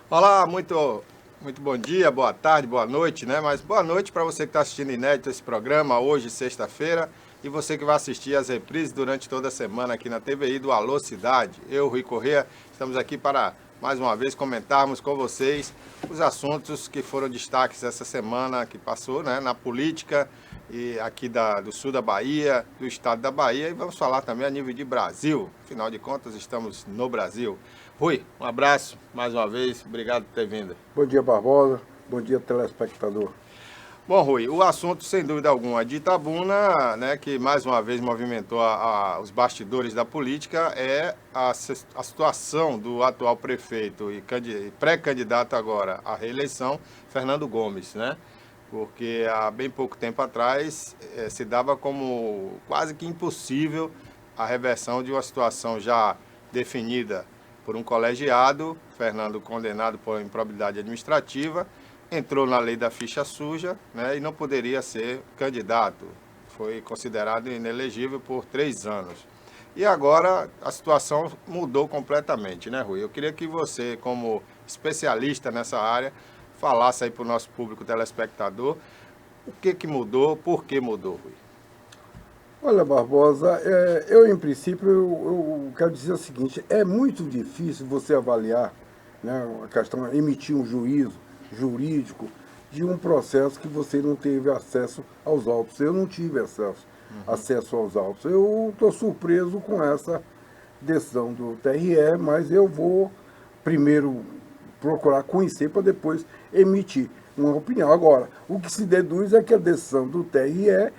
Olá, muito bom dia, boa tarde, boa noite, né? Mas boa noite para você que está assistindo inédito esse programa hoje, sexta-feira, e você que vai assistir as reprises durante toda a semana aqui na TVI do Alô Cidade. Eu, Rui Corrêa, estamos aqui para mais uma vez comentarmos com vocês os assuntos que foram destaques essa semana que passou, né? Na política e aqui do sul da Bahia, do estado da Bahia, e vamos falar também a nível de Brasil. Afinal de contas, estamos no Brasil. Rui, um abraço mais uma vez, obrigado por ter vindo. Bom dia, Barbosa. Bom dia, telespectador. Bom, Rui, o assunto, sem dúvida alguma, de Itabuna, né, que mais uma vez movimentou os bastidores da política, é a situação do atual prefeito e pré-candidato agora à reeleição, Fernando Gomes, né? Porque há bem pouco tempo atrás se dava como quase que impossível a reversão de uma situação já definida por um colegiado, Fernando condenado por improbidade administrativa, entrou na lei da ficha suja, né, e não poderia ser candidato. Foi considerado inelegível por 3 anos. E agora a situação mudou completamente, né, Rui? Eu queria que você, como especialista nessa área, falasse aí para o nosso público telespectador o que mudou, por que mudou, Rui. Olha, Barbosa, eu em princípio eu quero dizer o seguinte: é muito difícil você avaliar, né, a questão, emitir um juízo jurídico de um processo que você não teve acesso aos autos. Eu não tive acesso aos autos. Eu estou surpreso com essa decisão do TRE, mas eu vou primeiro procurar conhecer para depois emitir uma opinião. Agora, o que se deduz é que a decisão do TRE,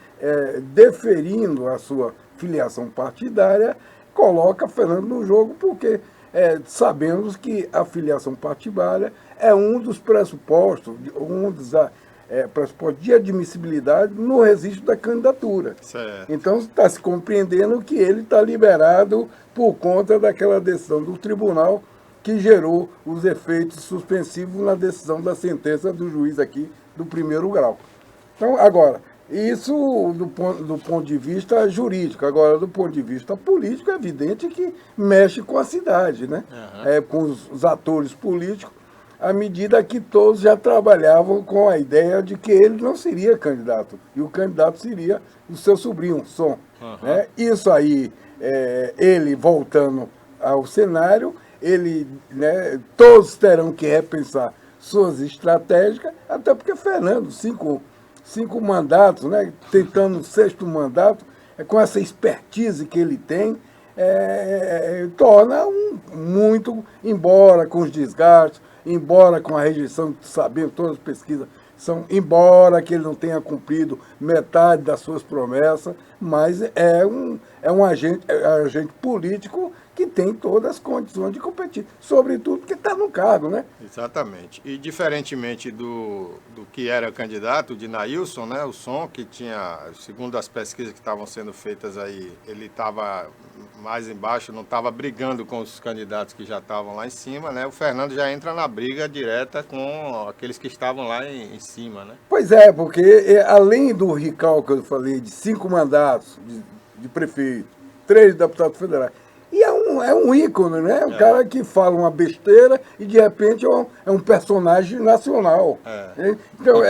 deferindo a sua filiação partidária, coloca Fernando no jogo, porque sabemos que a filiação partidária é um dos pressupostos, pressupostos de admissibilidade no registro da candidatura. Certo. Então está se compreendendo que ele está liberado por conta daquela decisão do tribunal que gerou os efeitos suspensivos na decisão da sentença do juiz aqui do primeiro grau. Então, agora, isso do ponto de vista jurídico. Agora, do ponto de vista político, é evidente que mexe com a cidade, né? Uhum. Com os atores políticos, à medida que todos já trabalhavam com a ideia de que ele não seria candidato, e o candidato seria o seu sobrinho, Som. Uhum. Né? Isso aí, ele voltando ao cenário, todos terão que repensar suas estratégias, até porque Fernando, cinco mandatos, né, tentando o sexto mandato, com essa expertise que ele tem, torna muito, embora com os desgastes, embora com a rejeição, sabendo todas as pesquisas, embora que ele não tenha cumprido metade das suas promessas, mas é um agente político que tem todas as condições de competir, sobretudo porque está no cargo, né? Exatamente. E diferentemente do que era candidato, de Nailson, né, o Som, que tinha, segundo as pesquisas que estavam sendo feitas aí, ele estava mais embaixo, não estava brigando com os candidatos que já estavam lá em cima, né? O Fernando já entra na briga direta com aqueles que estavam lá em cima, né? Pois é, porque além do Rical que eu falei, de 5 mandatos de prefeito, 3 deputados federais, e é um ícone, né? O cara que fala uma besteira e de repente é um personagem nacional. Né? Então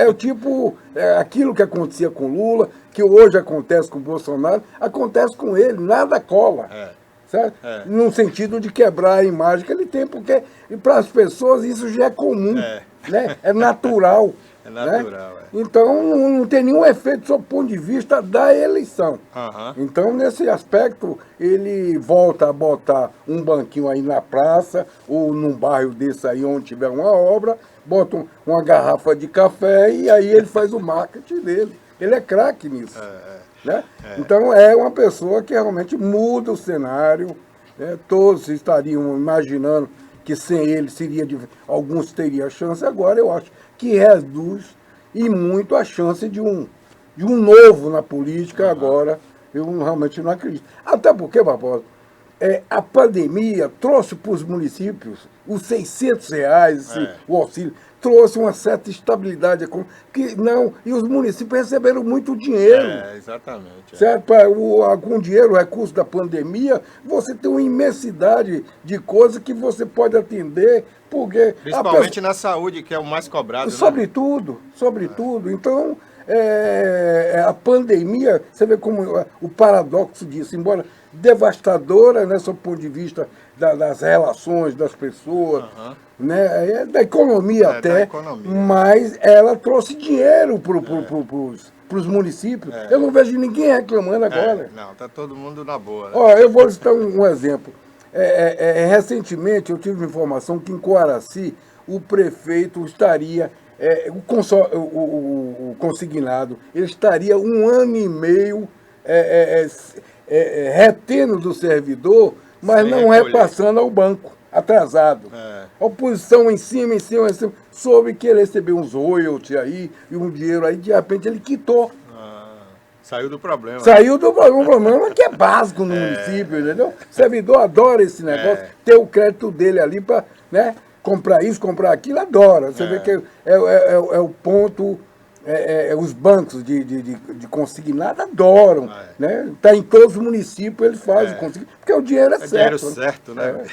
aquilo que acontecia com Lula, que hoje acontece com Bolsonaro, acontece com ele, nada cola. Certo? No sentido de quebrar a imagem que ele tem, porque para as pessoas isso já é comum, né? É natural. É natural, né? Então não tem nenhum efeito sob o ponto de vista da eleição. Uhum. Então, nesse aspecto, ele volta a botar um banquinho aí na praça, ou num bairro desse aí onde tiver uma obra, bota uma garrafa de café e aí ele faz o marketing dele. Ele é craque nisso. Né? Então é uma pessoa que realmente muda o cenário, né? Todos estariam imaginando que sem ele alguns teriam chance, agora eu acho que reduz e muito a chance de um novo na política agora, eu realmente não acredito. Até porque, Barbosa, a pandemia trouxe para os municípios os R$ 600, o auxílio, trouxe uma certa estabilidade econômica. E os municípios receberam muito dinheiro. Exatamente. Certo? Com dinheiro, o recurso da pandemia, você tem uma imensidade de coisas que você pode atender, porque... Principalmente na saúde, que é o mais cobrado, Sobretudo. Então, a pandemia, você vê como o paradoxo disso, embora devastadora, né, sob o ponto de vista das relações das pessoas, né, da economia até, da economia. Mas ela trouxe dinheiro para os municípios. Eu não vejo ninguém reclamando agora. Não, está todo mundo na boa. Né? Ó, eu vou citar um exemplo. Recentemente eu tive informação que em Coaraci o prefeito estaria, o consignado, ele estaria 1 ano e meio retendo do servidor, mas sem não recolher. repassando ao banco, atrasado. A oposição em cima, soube que ele recebeu uns royalties aí, e um dinheiro aí, de repente ele quitou. Saiu do problema. Saiu do problema que é básico no município, entendeu? O servidor adora esse negócio, ter o crédito dele ali para, né, comprar isso, comprar aquilo, adora. Você vê que é o ponto, os bancos de consignado adoram. Né? Está em todos os municípios, eles fazem o consignado, porque o dinheiro é certo. Dinheiro certo, né?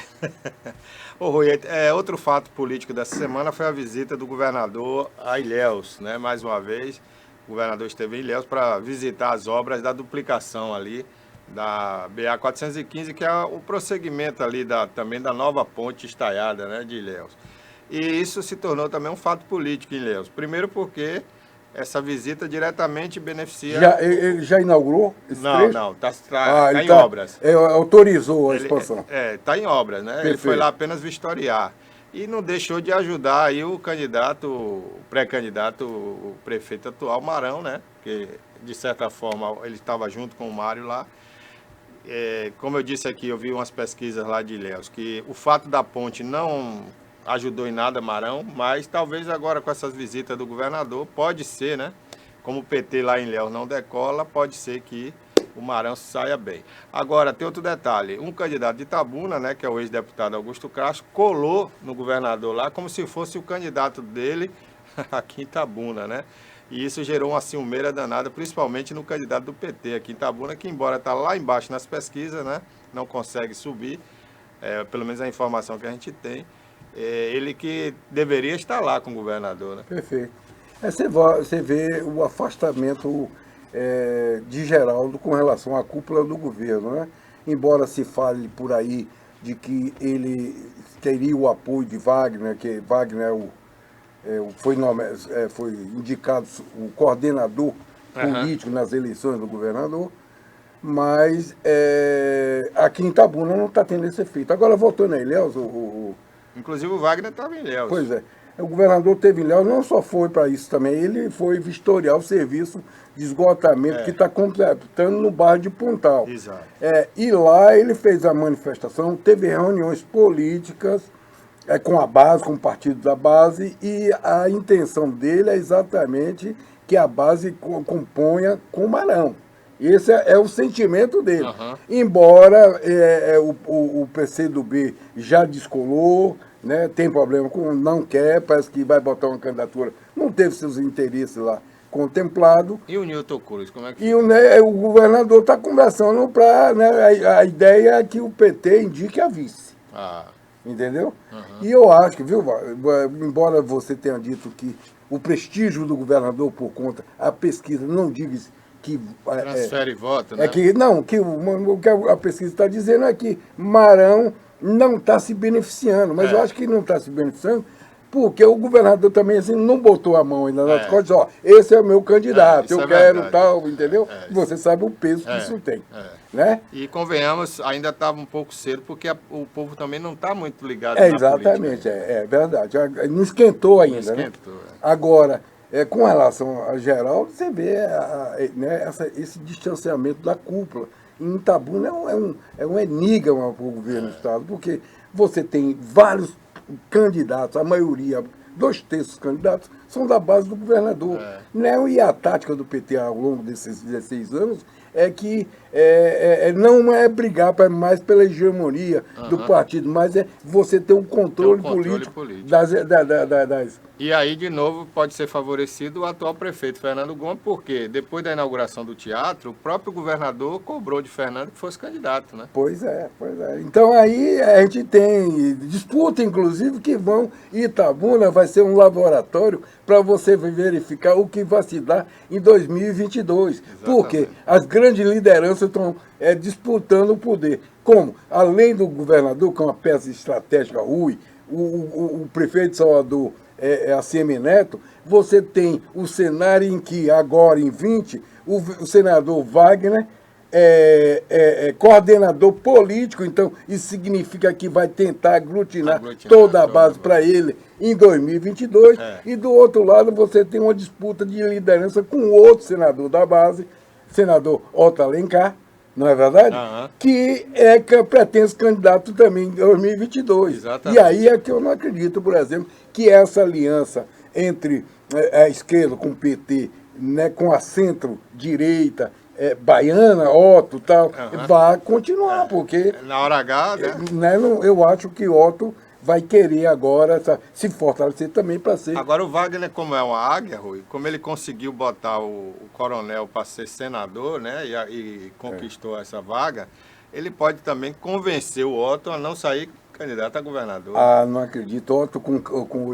Ô, Rui, outro fato político dessa semana foi a visita do governador a Ilhéus, né? Mais uma vez. O governador esteve em Ilhéus para visitar as obras da duplicação ali da BA-415, que é o prosseguimento ali também da nova ponte estaiada, né, de Ilhéus. E isso se tornou também um fato político em Ilhéus. Primeiro porque essa visita diretamente beneficia... Ele já inaugurou esse trecho? Não, está em obras. Autorizou a expansão. Está em obras, né? Perfeito. Ele foi lá apenas vistoriar. E não deixou de ajudar aí o pré-candidato, o prefeito atual, Marão, né? Que, de certa forma, ele estava junto com o Mário lá. Como eu disse aqui, eu vi umas pesquisas lá de Ilhéus, que o fato da ponte não ajudou em nada Marão, mas talvez agora com essas visitas do governador, pode ser, né? Como o PT lá em Ilhéus não decola, pode ser que o Marão saia bem. Agora, tem outro detalhe. Um candidato de Itabuna, né, que é o ex-deputado Augusto Castro, colou no governador lá como se fosse o candidato dele aqui em Itabuna, né? E isso gerou uma ciumeira danada, principalmente no candidato do PT aqui em Itabuna, que embora está lá embaixo nas pesquisas, né, não consegue subir, pelo menos a informação que a gente tem, ele que deveria estar lá com o governador, né? Perfeito. Você vê o afastamento de Geraldo com relação à cúpula do governo, né? Embora se fale por aí de que ele teria o apoio de Wagner, que Wagner foi indicado o coordenador político nas eleições do governador, mas aqui em Itabuna não está tendo esse efeito. Agora, voltando a Ilhéus, Inclusive o Wagner estava em Ilhéus. Pois é. O governador teve em Ilhéus, não só foi para isso também, ele foi vistoriar o serviço de esgotamento que está completando no bairro de Pontal. Exato. E lá ele fez a manifestação, teve reuniões políticas com a base, com o partido da base, e a intenção dele é exatamente que a base componha com o Marão. Esse é o sentimento dele. Embora o PCdoB já descolou, né, tem problema não quer, parece que vai botar uma candidatura, não teve seus interesses lá contemplados. E o Newton Cruz, como é que... E o governador está conversando para... Né, a ideia é que o PT indique a vice. Entendeu? E eu acho que, viu, embora você tenha dito que o prestígio do governador por conta, a pesquisa não diga que... Transfere voto, né? O que a pesquisa está dizendo é que Marão não está se beneficiando, mas eu acho que não está se beneficiando porque o governador também assim, não botou a mão ainda nas costas, ó, esse é o meu candidato, eu quero verdade. Tal, entendeu? Você sabe o peso que isso tem. Né? E convenhamos, ainda estava um pouco cedo, porque o povo também não está muito ligado na exatamente, política. É verdade. Não esquentou ainda. Não esquentou, né? Agora, com relação a Geraldo, você vê esse distanciamento da cúpula. Em Itabuna é um enigma para o governo do Estado, porque você tem vários candidatos, a maioria, 2/3 dos candidatos, são da base do governador. Né? E a tática do PT ao longo desses 16 anos é que não é brigar mais pela hegemonia do partido, mas é você ter um controle, político. Das... E aí, de novo, pode ser favorecido o atual prefeito Fernando Gomes, porque depois da inauguração do teatro, o próprio governador cobrou de Fernando que fosse candidato, né? Pois é. Então aí a gente tem disputa, inclusive, que Itabuna vai ser um laboratório para você verificar o que vai se dar em 2022. Exatamente. Porque as grandes lideranças estão disputando o poder. Como? Além do governador, que é uma peça estratégica, Rui, o prefeito de Salvador, ACM Neto, você tem o cenário em que agora, em 20, o senador Wagner coordenador político, então isso significa que vai tentar aglutinar toda a base para ele em 2022, e do outro lado você tem uma disputa de liderança com outro senador da base, senador Otto Alencar, não é verdade? Que pretende ser candidato também em 2022. Exatamente. E aí é que eu não acredito, por exemplo, que essa aliança entre a esquerda com o PT, né, com a centro-direita, baiana, Otto e tal, vai continuar, porque... Na hora H, né? Eu acho que Otto vai querer agora se fortalecer também para ser... Agora o Wagner, como é uma águia, Rui, como ele conseguiu botar o coronel para ser senador, né, e conquistou essa vaga, ele pode também convencer o Otto a não sair candidato a governador. Ah, não acredito. Otto com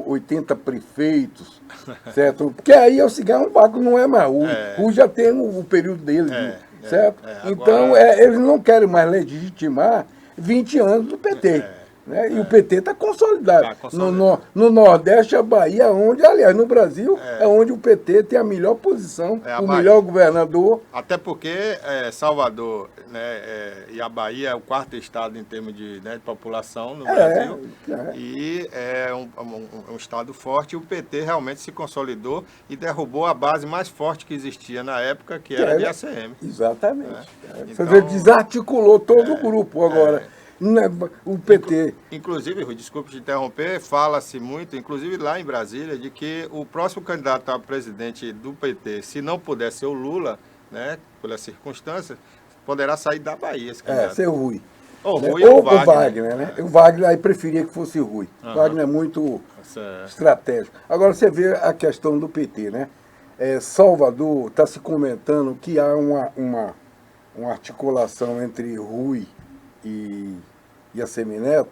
80 prefeitos, certo? Porque aí o cigarro Vago não é mais Rui. Rui já tem o período dele, certo? Então, eles não querem mais legitimar 20 anos do PT. Né? E o PT está consolidado. No Nordeste, a Bahia, aliás, no Brasil, é onde o PT tem a melhor posição, o melhor governador. Até porque Salvador, né, e a Bahia é o quarto estado em termos de população no Brasil. E é um estado forte. E o PT realmente se consolidou e derrubou a base mais forte que existia na época, que era de ACM. Exatamente. Então, você desarticulou todo o grupo agora. O PT. Inclusive, Rui, desculpe te interromper, fala-se muito, inclusive lá em Brasília, de que o próximo candidato a presidente do PT, se não puder ser o Lula, né, pelas circunstâncias, poderá sair da Bahia esse candidato. Ser o Rui. Ou o Wagner, né? O Wagner aí preferia que fosse o Rui. O Wagner é muito estratégico. Agora você vê a questão do PT, né? Salvador está se comentando que há uma articulação entre Rui e ACM Neto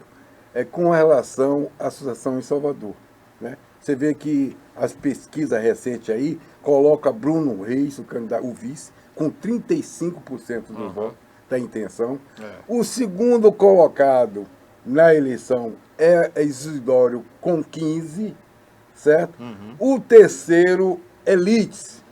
com relação à associação em Salvador. Né? Você vê que as pesquisas recentes aí colocam Bruno Reis, o vice, com 35% do voto da intenção. O segundo colocado na eleição é Isidório, com 15%, certo? O terceiro é Lites.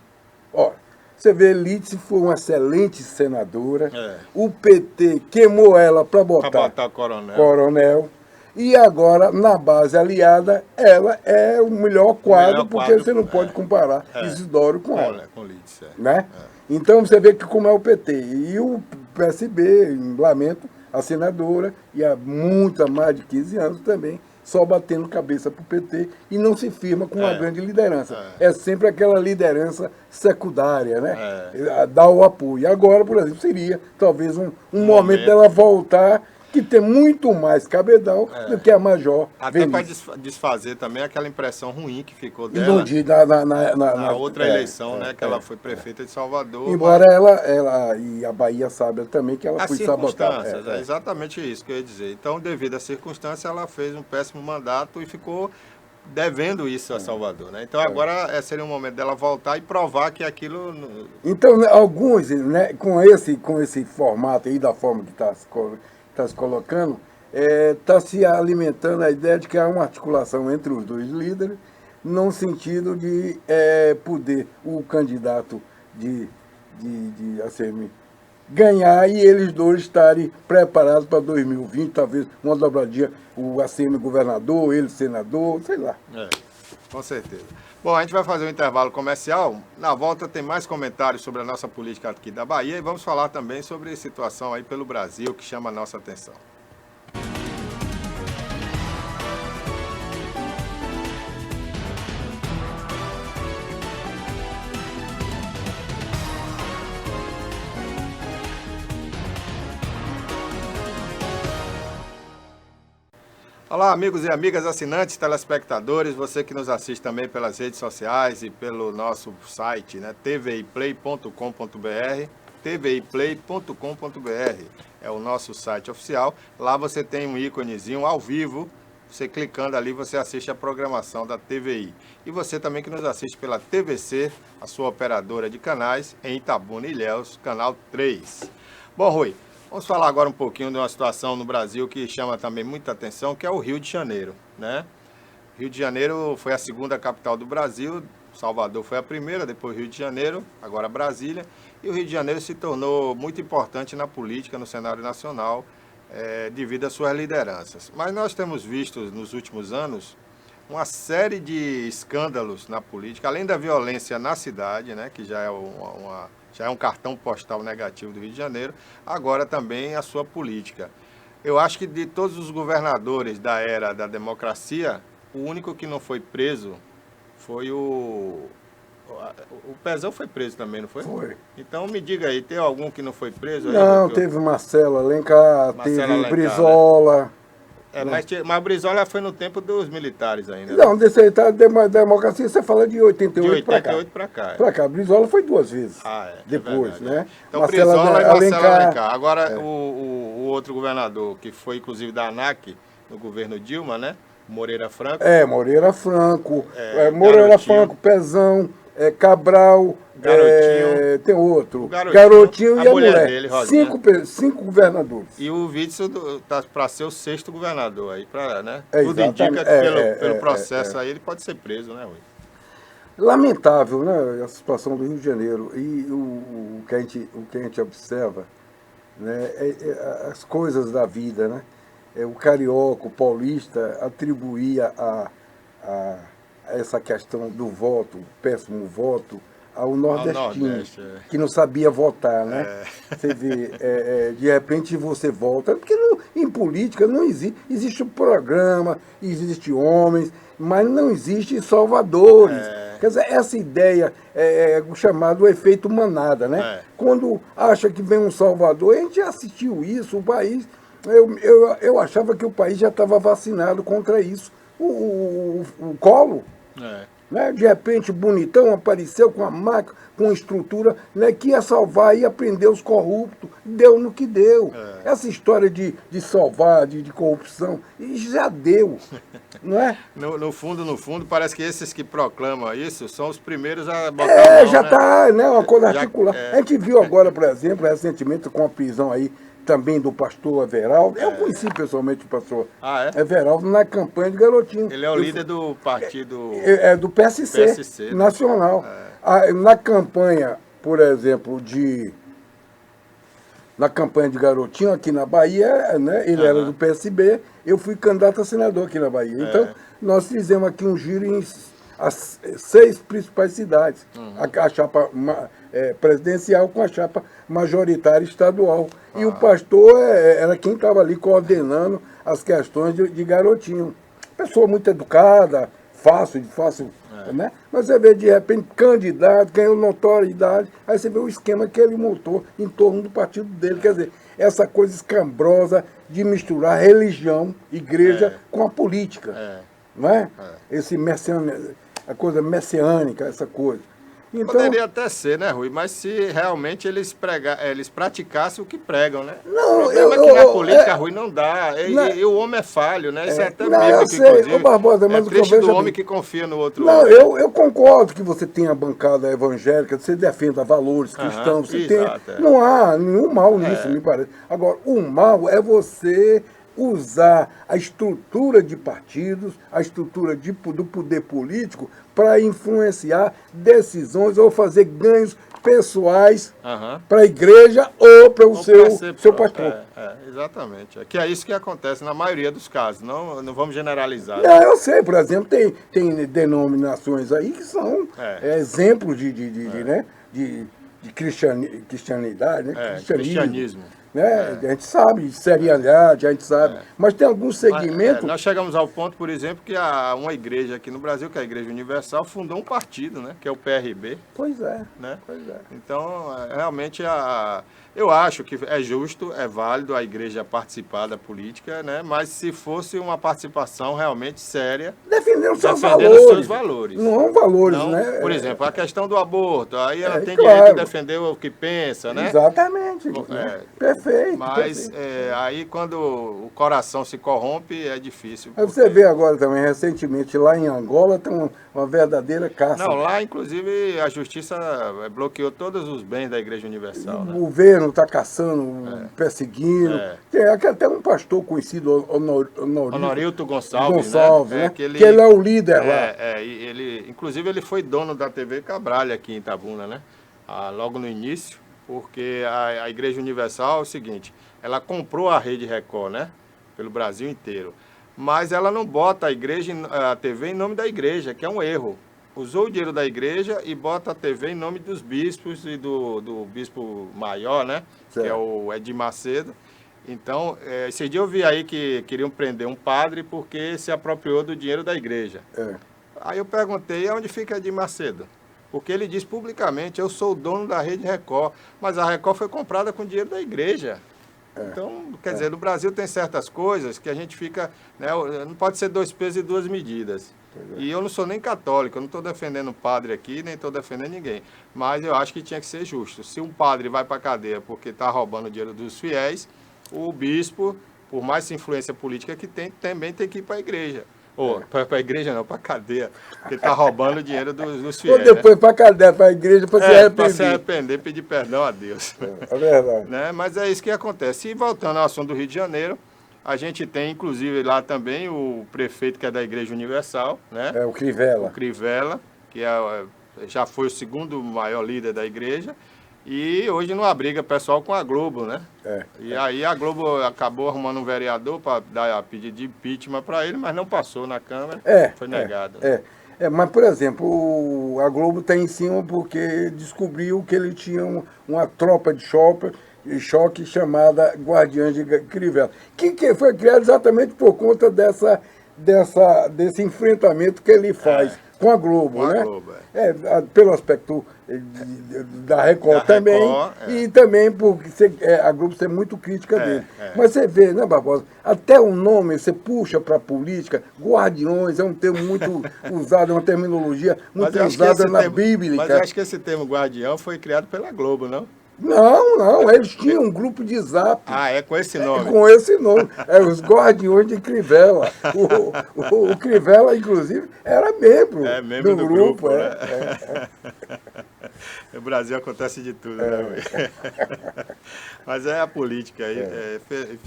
Ora, você vê, Lites foi uma excelente senadora. O PT queimou ela para botar coronel. E agora, na base aliada, ela é o melhor quadro, porque você não pode comparar Isidório com ela. Com Lites, né? Então você vê que como é o PT. E o PSB, lamento, a senadora, e há mais de 15 anos também, só batendo cabeça para o PT e não se firma com uma grande liderança. É sempre aquela liderança secundária, né? Dá o apoio. Agora, por exemplo, seria talvez um momento dela voltar, que tem muito mais cabedal do que a Major. Até para desfazer também aquela impressão ruim que ficou dela na outra eleição, né? Que ela foi prefeita de Salvador. Embora ela e a Bahia saiba também que ela foi sabotada. É exatamente isso que eu ia dizer. Então, devido às circunstâncias, ela fez um péssimo mandato e ficou devendo isso a Salvador, né? Então agora seria um momento dela voltar e provar que aquilo... Então, alguns, né, com esse formato aí, da forma que está se colocando, está se alimentando a ideia de que há uma articulação entre os dois líderes, no sentido de poder o candidato de ACM ganhar e eles dois estarem preparados para 2020, talvez uma dobradinha, o ACM governador, ele senador, sei lá. Com certeza. Bom, a gente vai fazer um intervalo comercial. Na volta tem mais comentários sobre a nossa política aqui da Bahia e vamos falar também sobre a situação aí pelo Brasil que chama a nossa atenção. Olá, amigos e amigas, assinantes, telespectadores, você que nos assiste também pelas redes sociais e pelo nosso site, né, tviplay.com.br, tviplay.com.br é o nosso site oficial. Lá você tem um íconezinho ao vivo, você clicando ali, você assiste a programação da TVI. E você também que nos assiste pela TVC, a sua operadora de canais, em Itabuna e Ilhéus, canal 3. Bom, Rui, vamos falar agora um pouquinho de uma situação no Brasil que chama também muita atenção, que é o Rio de Janeiro, né? Rio de Janeiro foi a segunda capital do Brasil, Salvador foi a primeira, depois Rio de Janeiro, agora Brasília. E o Rio de Janeiro se tornou muito importante na política, no cenário nacional, devido às suas lideranças. Mas nós temos visto nos últimos anos uma série de escândalos na política, além da violência na cidade, né, que já é um cartão postal negativo do Rio de Janeiro, agora também a sua política. Eu acho que de todos os governadores da era da democracia, o único que não foi preso foi o Pezão foi preso também, não foi? Foi. Então me diga aí, tem algum que não foi preso? Não, teve Marcelo Alencar, teve Alencar, Brizola. Né? Mas Brizola foi no tempo dos militares ainda. Não, desse aí tá democracia, você fala de 88 para cá. De 88 para cá. Para cá, Brizola foi 2 vezes. Depois, verdade, né? Então Marcelo Brizola e Marcelo Alencar. Agora o outro governador, que foi inclusive da ANAC, no governo Dilma, né? Moreira Franco. Moreira Franco, Garotinho. Franco, Pezão, Cabral, Garotinho. tem outro. Garotinho e a mulher. dele, Rosinha. Cinco governadores. E o Witzel tá para ser o 6º governador aí, né? É, Tudo indica que pelo processo aí ele pode ser preso, né, Rui? Lamentável, né, a situação do Rio de Janeiro. E o que a gente observa, né, as coisas da vida, né? O carioca, o paulista, atribuía a essa questão do voto, o péssimo voto, ao nordestino, que não sabia votar, né? Você vê, de repente você volta, porque em política não existe um programa, existe homens, mas não existe salvadores. Quer dizer, essa ideia é o chamado efeito manada, né? Quando acha que vem um salvador, a gente já assistiu isso, o país... Eu achava que o país já estava vacinado contra isso. O Collor, né? De repente, bonitão, apareceu com a máquina, com a estrutura, né, que ia salvar, ia prender os corruptos. Deu no que deu. Essa história de salvar, de corrupção, já deu. Não é? No fundo, parece que esses que proclamam isso são os primeiros a botar a mão, já está, né, uma coisa Já, articular. A gente viu agora, por exemplo, recentemente com a prisão aí, também do pastor Everaldo. Eu conheci pessoalmente o pastor Everaldo na campanha de Garotinho. Ele é o líder do partido... do PSC nacional. Na campanha, por exemplo, na campanha de Garotinho aqui na Bahia, né, ele era do PSB, eu fui candidato a senador aqui na Bahia. Então, nós fizemos aqui um giro em as 6 principais cidades. A chapa presidencial com a chapa majoritária estadual. E o pastor era quem estava ali coordenando as questões de Garotinho. Pessoa muito educada, fácil, né? Mas você vê, de repente, candidato, ganhou notoriedade, aí você vê o esquema que ele montou em torno do partido dele. Quer dizer, essa coisa escambrosa de misturar religião, igreja, com a política. Não é? Esse a coisa messiânica, essa coisa. Então, poderia até ser, né, Rui? Mas se realmente eles praticassem o que pregam, né? Não, o problema é que na política, Rui, não dá. E o homem é falho, né? Isso é até bíblico, inclusive. Barbosa, mas triste do homem que confia no outro não, homem. Eu concordo que você tem a bancada evangélica, você defenda valores cristãos, você não há nenhum mal nisso, me parece. Agora, o mal é você usar a estrutura de partidos, a estrutura do poder político para influenciar decisões ou fazer ganhos pessoais para a igreja ou para o seu pastor. Exatamente. Que é isso que acontece na maioria dos casos. Não vamos generalizar. Não, eu sei, por exemplo, tem denominações aí que são exemplos de cristianidade, né? Cristianismo. né? A gente sabe, serialidade, a gente sabe. Mas tem alguns segmentos... Nós chegamos ao ponto, por exemplo, que uma igreja aqui no Brasil, que é a Igreja Universal, fundou um partido, né? Que é o PRB. Pois é, Né? pois é. Então, realmente, eu acho que é justo, é válido a igreja participar da política, né? Mas se fosse uma participação realmente séria, Defendendo seus seus valores. Não valores, Não, né? por exemplo, a questão do aborto, aí ela tem claro. direito de defender o que pensa, né? Exatamente. Né? Perfeito. Mas perfeito. aí quando o coração se corrompe, é difícil. Aí você vê agora também, recentemente, lá em Angola, tem uma verdadeira caça. Não, lá inclusive a justiça bloqueou todos os bens da Igreja Universal. O Né? governo está caçando, perseguindo. Tem até um pastor conhecido, Honorilto Gonçalves, né? Que ele é o líder lá. Inclusive ele foi dono da TV Cabralha aqui em Itabuna, né? Logo no início, porque a Igreja Universal é o seguinte, ela comprou a Rede Record, né? Pelo Brasil inteiro. Mas ela não bota a TV em nome da igreja, que é um erro. Usou o dinheiro da igreja e bota a TV em nome dos bispos e do bispo maior, né? Certo. Que é o Edir Macedo. Então, esse dia eu vi aí que queriam prender um padre porque se apropriou do dinheiro da igreja. Aí eu perguntei, onde fica Edir Macedo? Porque ele diz publicamente, eu sou o dono da Rede Record, mas a Record foi comprada com dinheiro da igreja. Então, quer dizer, no Brasil tem certas coisas que a gente fica, né, não pode ser dois pesos e duas medidas. E eu não sou nem católico, eu não estou defendendo o padre aqui, nem estou defendendo ninguém. Mas eu acho que tinha que ser justo. Se um padre vai para a cadeia porque está roubando o dinheiro dos fiéis, o bispo, por mais influência política que tem, também tem que ir para a igreja. Para a igreja não, para a cadeia, porque está roubando o dinheiro dos fiéis. Ou depois para a cadeia, para a igreja, para se arrepender. Para se arrepender, pedir perdão a Deus. É verdade. Né? Mas é isso que acontece. E voltando ao assunto do Rio de Janeiro, a gente tem, inclusive, lá também o prefeito que é da Igreja Universal, né? O Crivella. O Crivella, que já foi o segundo maior líder da igreja. E hoje não abriga pessoal com a Globo, né? E aí a Globo acabou arrumando um vereador para dar a pedido de impeachment para ele, mas não passou na Câmara, foi negado. Mas, por exemplo, a Globo está em cima porque descobriu que ele tinha uma tropa de choque chamada Guardiães de Crivella, que foi criada exatamente por conta desse enfrentamento que ele faz com a Globo, com né? A Globo, pelo aspecto da Record também, e também porque a Globo ser muito crítica dele. Mas você vê, né, Barbosa? Até o nome, você puxa para a política, guardiões é um termo muito usado, é uma terminologia muito usada na Bíblia. Mas eu acho que esse termo guardião foi criado pela Globo, não? Não, eles tinham um grupo de zap. Com esse nome? Com esse nome. Os Guardiões de Crivella. O Crivella, inclusive, era membro, membro do grupo. Né? No Brasil acontece de tudo, né? Mas é a política aí.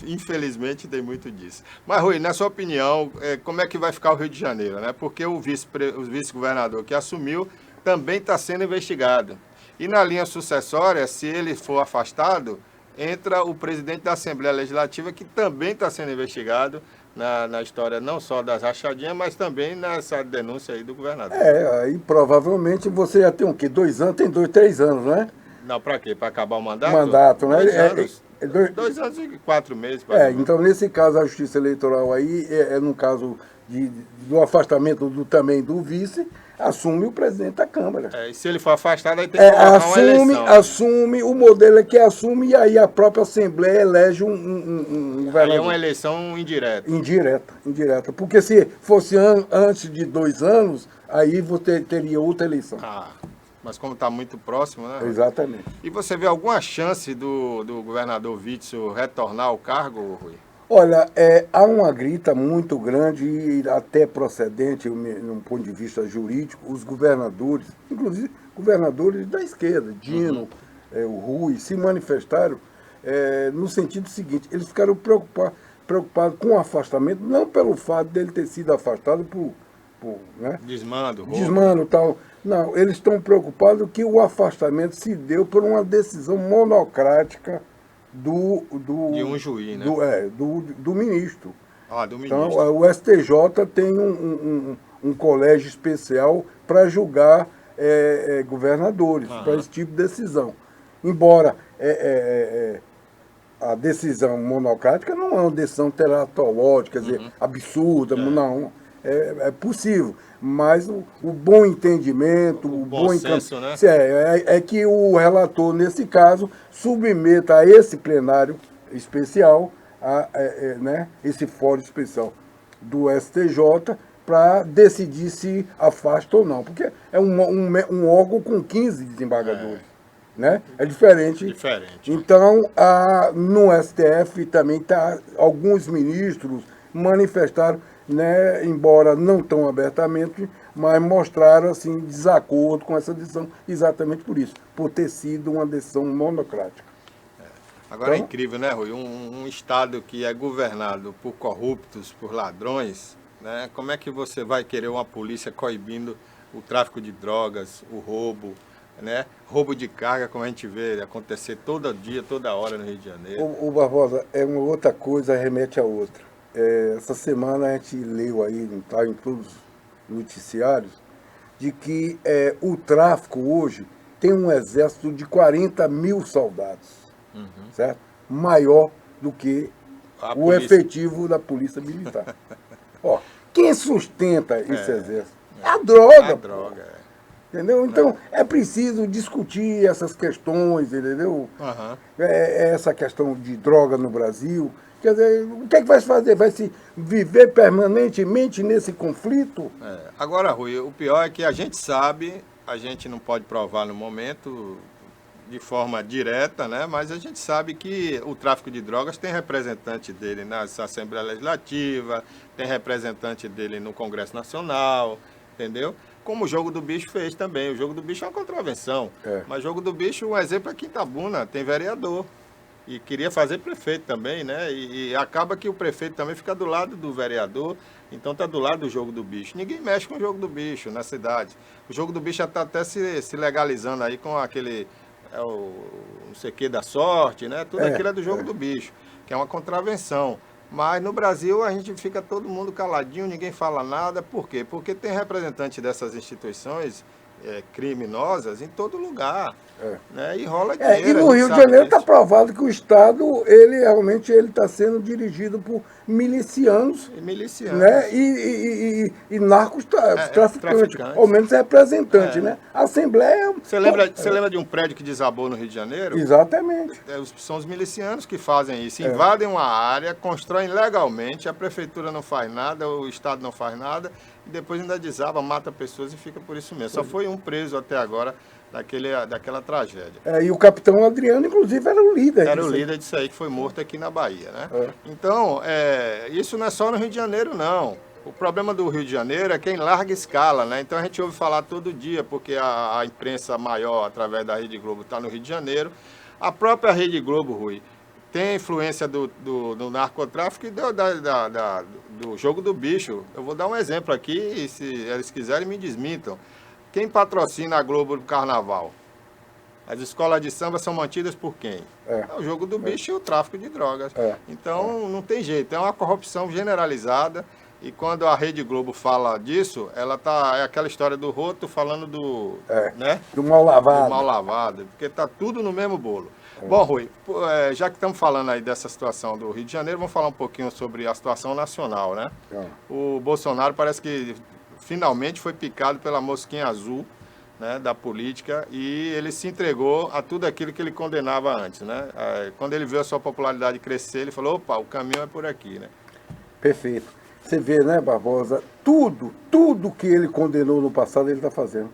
Infelizmente tem muito disso. Mas, Rui, na sua opinião, como é que vai ficar o Rio de Janeiro, né? Porque o vice-governador que assumiu também está sendo investigado. E na linha sucessória, se ele for afastado, entra o presidente da Assembleia Legislativa, que também está sendo investigado na história não só das rachadinhas, mas também nessa denúncia aí do governador. Aí provavelmente você já tem o quê? 2 anos? Tem 3 anos, né? Não, para quê? Para acabar o mandato? Mandato, né? 2 anos. 2 anos e 4 meses. Então, nesse caso, a Justiça Eleitoral aí, no caso do afastamento também do vice, assume o presidente da Câmara. E se ele for afastado, aí tem que colocar uma eleição. Assume, o modelo é que assume, e aí a própria Assembleia elege um governador. Aí é uma eleição indireta. Indireta. Porque se fosse antes de 2 anos, aí você teria outra eleição. Mas como está muito próximo, né? Exatamente. E você vê alguma chance do governador Witzel retornar ao cargo, Rui? Olha, há uma grita muito grande e até procedente, num ponto de vista jurídico, os governadores, inclusive governadores da esquerda, Dino, o Rui, se manifestaram no sentido seguinte, eles ficaram preocupados com o afastamento, não pelo fato dele ter sido afastado por né? Desmando e tal. Não, eles estão preocupados que o afastamento se deu por uma decisão monocrática de um juiz, né? Do ministro. Do ministro. Então, o STJ tem um colégio especial para julgar governadores, para esse tipo de decisão. Embora a decisão monocrática não é uma decisão teratológica, quer dizer, absurda, não. É possível, mas o bom entendimento, o bom senso, né? é que o relator, nesse caso, submeta a esse plenário especial, né, esse fórum especial do STJ, para decidir se afasta ou não, porque é um órgão com 15 desembargadores. Né? É diferente. Então, no STF também alguns ministros manifestaram, né, embora não tão abertamente, mas mostraram assim, desacordo com essa decisão, exatamente por isso, por ter sido uma decisão monocrática. Agora então, é incrível, né, Rui? Um Estado que é governado por corruptos, por ladrões, né? Como é que você vai querer uma polícia coibindo o tráfico de drogas, o roubo, né? Roubo de carga, como a gente vê acontecer todo dia, toda hora no Rio de Janeiro. O Barbosa, uma outra coisa remete a outra. Essa semana a gente leu aí, tá em todos os noticiários, de que o tráfico hoje tem um exército de 40 mil soldados, certo? Maior do que o efetivo da Polícia Militar. Ó, quem sustenta esse exército? É a droga. A droga, Entendeu? Então, é preciso discutir essas questões, entendeu? Essa questão de droga no Brasil. Quer dizer, o que é que vai se fazer? Vai se viver permanentemente nesse conflito? Agora, Rui, o pior é que a gente sabe, a gente não pode provar no momento de forma direta, né? Mas a gente sabe que o tráfico de drogas tem representante dele na Assembleia Legislativa, tem representante dele no Congresso Nacional, entendeu? Como o Jogo do Bicho fez também. O Jogo do Bicho é uma contravenção. Mas o Jogo do Bicho, um exemplo é Quintabuna, tem vereador. E queria fazer prefeito também, né? E acaba que o prefeito também fica do lado do vereador, então está do lado do Jogo do Bicho. Ninguém mexe com o Jogo do Bicho na cidade. O Jogo do Bicho já está até se legalizando aí com aquele, não sei o que da sorte, né? Tudo aquilo é do Jogo do Bicho, que é uma contravenção. Mas no Brasil a gente fica todo mundo caladinho, ninguém fala nada. Por quê? Porque tem representante dessas instituições criminosas em todo lugar. Né? E rola dinheiro. E no Rio de Janeiro está provado que o Estado, ele realmente está sendo dirigido por milicianos. Né? E narcos traficantes. Ao menos representantes. Né? A Assembleia... Você lembra de um prédio que desabou no Rio de Janeiro? Exatamente. São os milicianos que fazem isso. Invadem uma área, constroem legalmente, a prefeitura não faz nada, o Estado não faz nada, e depois ainda desaba, mata pessoas e fica por isso mesmo. Só foi um preso até agora daquela tragédia. E o capitão Adriano, inclusive, era o líder. Era o líder disso aí, que foi morto aqui na Bahia, né? Então, isso não é só no Rio de Janeiro, não. O problema do Rio de Janeiro é que é em larga escala, né? Então a gente ouve falar todo dia, porque a imprensa maior, através da Rede Globo, está no Rio de Janeiro. A própria Rede Globo, Rui, tem influência do narcotráfico e do Jogo do Bicho. Eu vou dar um exemplo aqui, e se eles quiserem me desmintam. Quem patrocina a Globo do Carnaval? As escolas de samba são mantidas por quem? É o Jogo do Bicho e o tráfico de drogas. Então, não tem jeito. É uma corrupção generalizada. E quando a Rede Globo fala disso, ela é aquela história do roto falando né? Do mal lavado. Do mal lavado, porque está tudo no mesmo bolo. Bom, Rui, já que estamos falando aí dessa situação do Rio de Janeiro, vamos falar um pouquinho sobre a situação nacional, né? O Bolsonaro parece que finalmente foi picado pela mosquinha azul, né, da política, e ele se entregou a tudo aquilo que ele condenava antes, né? Quando ele viu a sua popularidade crescer, ele falou, opa, o caminho é por aqui, né? Perfeito. Você vê, né, Barbosa, tudo que ele condenou no passado, ele está fazendo.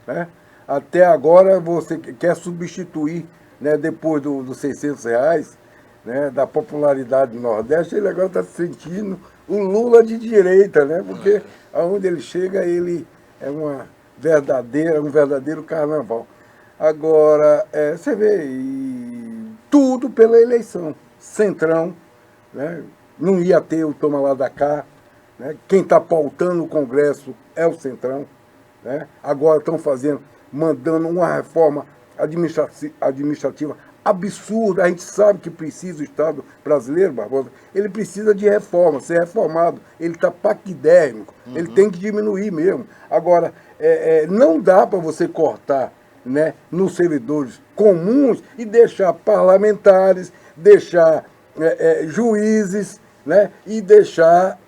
Né? Até agora, você quer substituir, né, depois dos R$600, né, da popularidade do Nordeste, ele agora está se sentindo o Lula de direita, né? Porque aonde ele chega, ele é um verdadeiro carnaval. Agora, você vê, tudo pela eleição. Centrão, né? Não ia ter o toma lá da cá, né? Quem está pautando o Congresso é o Centrão, né? Agora estão mandando uma reforma administrativa absurda. A gente sabe que precisa o Estado brasileiro, Barbosa, ele precisa de reforma, ser reformado. Ele está paquidérmico, ele tem que diminuir mesmo. Agora, não dá para você cortar, né, nos servidores comuns e deixar parlamentares, deixar juízes, né? E deixar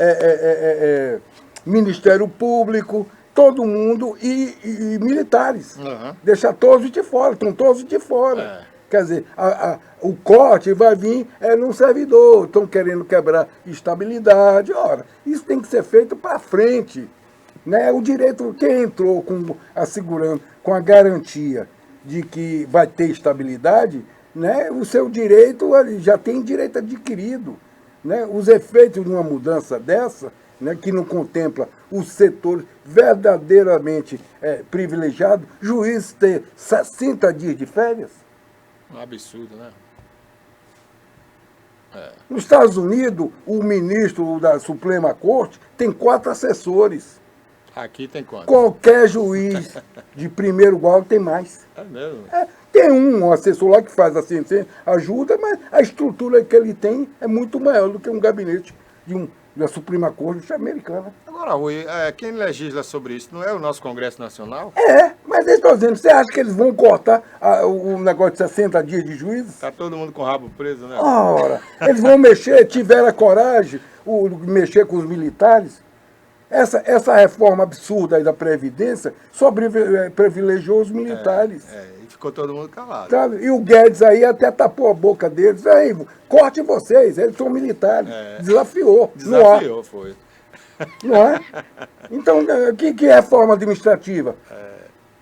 Ministério Público, todo mundo e militares. Uhum. Deixar todos de fora, estão todos de fora. Quer dizer, o corte vai vir num servidor, estão querendo quebrar estabilidade. Ora, isso tem que ser feito para frente. Né? O direito, quem entrou com a segurança, com a garantia de que vai ter estabilidade, né? O seu direito já tem direito adquirido. Né? Os efeitos de uma mudança dessa, né, que não contempla os setores verdadeiramente privilegiados, juiz ter 60 dias de férias. Um absurdo, né? Nos Estados Unidos, o ministro da Suprema Corte tem 4 assessores. Aqui tem quanto? Qualquer juiz de primeiro grau tem mais. É mesmo? Tem um assessor lá que faz assim, ajuda, mas a estrutura que ele tem é muito maior do que um gabinete da Suprema Corte americana. Agora, Rui, quem legisla sobre isso não é o nosso Congresso Nacional? Mas eles estão dizendo, você acha que eles vão cortar o negócio de 60 dias de juízes? Tá todo mundo com o rabo preso, né? Ora, eles vão mexer, tiveram a coragem, mexer com os militares. Essa reforma absurda aí da Previdência só privilegiou os militares. E ficou todo mundo calado. Sabe? E o Guedes aí até tapou a boca deles. Aí, corte vocês, eles são militares. Desafiou. Desafiou, foi. Não é? Então, que reforma administrativa?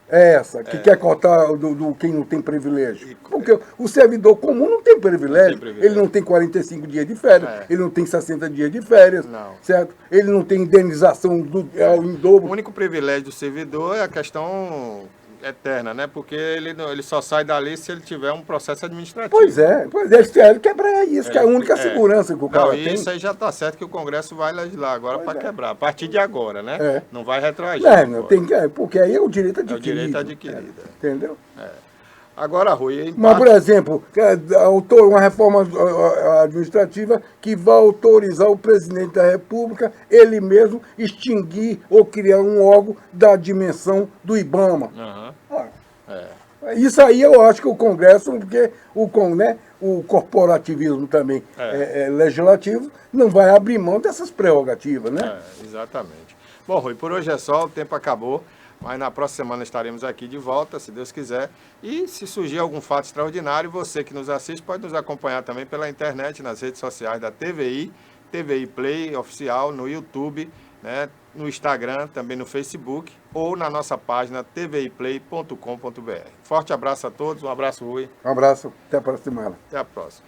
Essa, que quer cortar do quem não tem privilégio. Porque o servidor comum não tem privilégio. Ele não tem 45 dias de férias, ele não tem 60 dias de férias, certo? Ele não tem indenização em dobro. O único privilégio do servidor é a questão eterna, né? Porque ele só sai dali se ele tiver um processo administrativo. Pois é, eles querem quebrar isso, que é a única segurança que o cara tem. Isso aí já está certo que o Congresso vai legislar agora para quebrar, a partir de agora, né? Não vai retroagir. Porque aí é o direito adquirido. É o direito adquirido. Entendeu? Agora, Rui... Mas, por exemplo, uma reforma administrativa que vai autorizar o presidente da República, ele mesmo, extinguir ou criar um órgão da dimensão do IBAMA. Isso aí eu acho que o Congresso, porque o corporativismo também legislativo, não vai abrir mão dessas prerrogativas, né? Exatamente. Bom, Rui, por hoje é só, o tempo acabou. Mas na próxima semana estaremos aqui de volta, se Deus quiser. E se surgir algum fato extraordinário, você que nos assiste pode nos acompanhar também pela internet, nas redes sociais da TVI, TVI Play Oficial, no YouTube, né, no Instagram, também no Facebook, ou na nossa página tviplay.com.br. Forte abraço a todos, um abraço, Rui. Um abraço, até a próxima semana. Até a próxima.